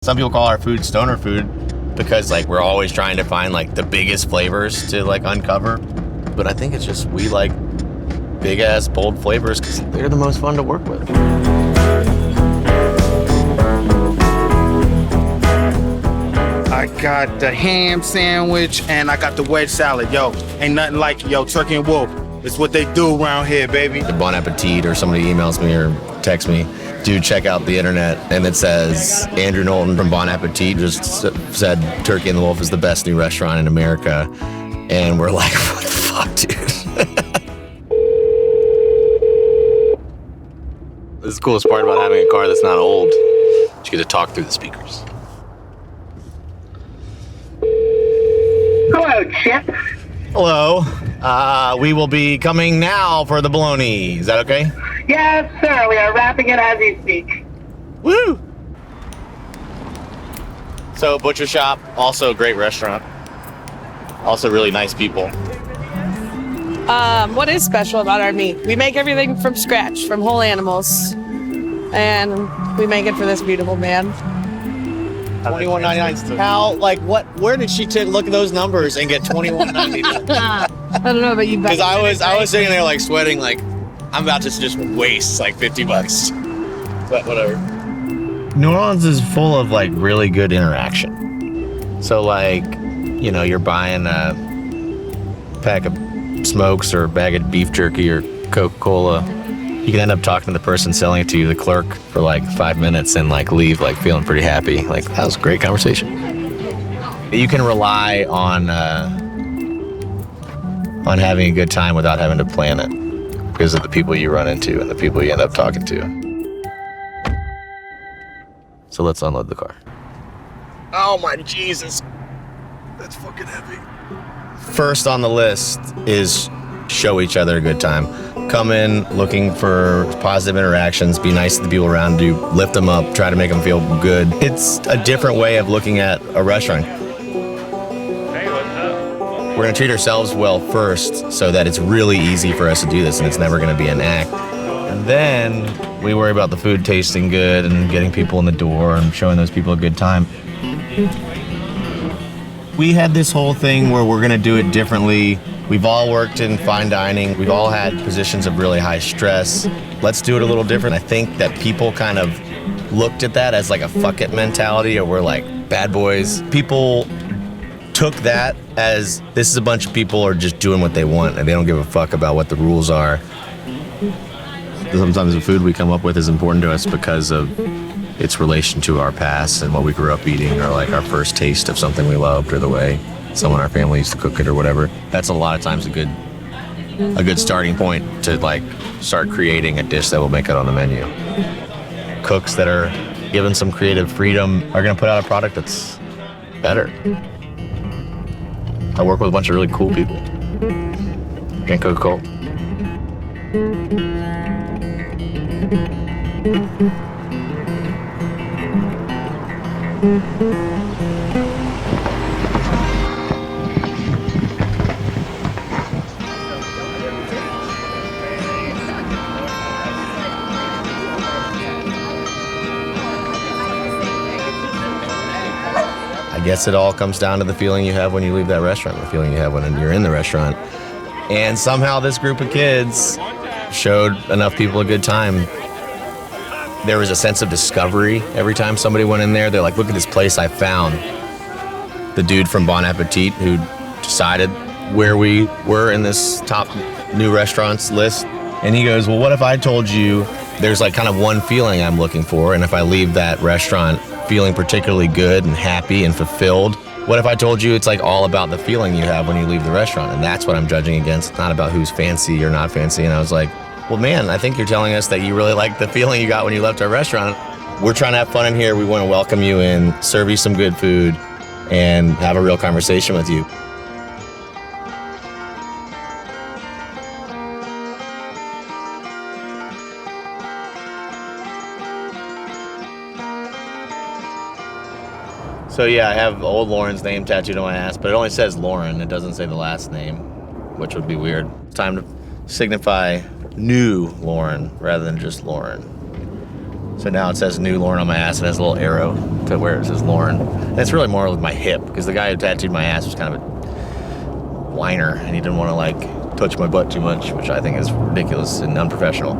Some people call our food stoner food because like we're always trying to find like the biggest flavors to like uncover. But I think it's just we like big ass bold flavors because they're the most fun to work with. I got the ham sandwich and I got the wedge salad. Yo, ain't nothing like it. Yo, turkey and wolf. It's what they do around here, baby. The Bon Appetit, or somebody emails me or texts me, dude, check out the internet, and it says Andrew Knowlton from Bon Appetit just said Turkey and the Wolf is the best new restaurant in America. And we're like, what the fuck, dude? This is the coolest part about having a car that's not old. You get to talk through the speakers. Hello, Chip. Hello. We will be coming now for the bologna. Is that okay? Yes, sir. We are wrapping it as we speak. Woo! So, butcher shop, also a great restaurant. Also really nice people. What is special about our meat? We make everything from scratch, from whole animals. And we make it for this beautiful man. $21.99. How, like, what, where did she look at those numbers and get $21.99? I don't know, but you bet. Because I was sitting there like sweating, like, I'm about to just waste like $50. But whatever. New Orleans is full of like really good interaction. So like, you know, you're buying a pack of smokes or a bag of beef jerky or Coca-Cola. You can end up talking to the person selling it to you, the clerk, for like 5 minutes and like leave like feeling pretty happy. Like, that was a great conversation. You can rely on having a good time without having to plan it because of the people you run into and the people you end up talking to. So let's unload the car. Oh my Jesus. That's fucking heavy. First on the list is show each other a good time. Come in looking for positive interactions, be nice to the people around you, lift them up, try to make them feel good. It's a different way of looking at a restaurant. We're gonna treat ourselves well first so that it's really easy for us to do this and it's never gonna be an act. And then we worry about the food tasting good and getting people in the door and showing those people a good time. We had this whole thing where we're gonna do it differently. We've all worked in fine dining. We've all had positions of really high stress. Let's do it a little different. I think that people kind of looked at that as like a fuck it mentality, or we're like bad boys. People took that as this is a bunch of people are just doing what they want and they don't give a fuck about what the rules are. Sometimes the food we come up with is important to us because of its relation to our past and what we grew up eating, or like our first taste of something we loved, or the way someone in our family used to cook it or whatever. That's a lot of times a good starting point to like start creating a dish that will make it on the menu. Cooks that are given some creative freedom are gonna put out a product that's better. I work with a bunch of really cool people. Drink Coca-Cola. I guess it all comes down to the feeling you have when you leave that restaurant, the feeling you have when you're in the restaurant. And somehow this group of kids showed enough people a good time. There was a sense of discovery every time somebody went in there. They're like, look at this place I found. The dude from Bon Appetit who decided where we were in this top new restaurants list. And he goes, well, what if I told you there's like kind of one feeling I'm looking for, and if I leave that restaurant feeling particularly good and happy and fulfilled, what if I told you it's like all about the feeling you have when you leave the restaurant? And that's what I'm judging against, not about who's fancy or not fancy. And I was like, well, man, I think you're telling us that you really like the feeling you got when you left our restaurant. We're trying to have fun in here. We want to welcome you in, serve you some good food, and have a real conversation with you. So yeah, I have old Lauren's name tattooed on my ass, but it only says Lauren. It doesn't say the last name, which would be weird. It's time to signify new Lauren rather than just Lauren. So now it says New Lauren on my ass and has a little arrow to where it says Lauren. And it's really more with my hip because the guy who tattooed my ass was kind of a whiner and he didn't want to like touch my butt too much, which I think is ridiculous and unprofessional.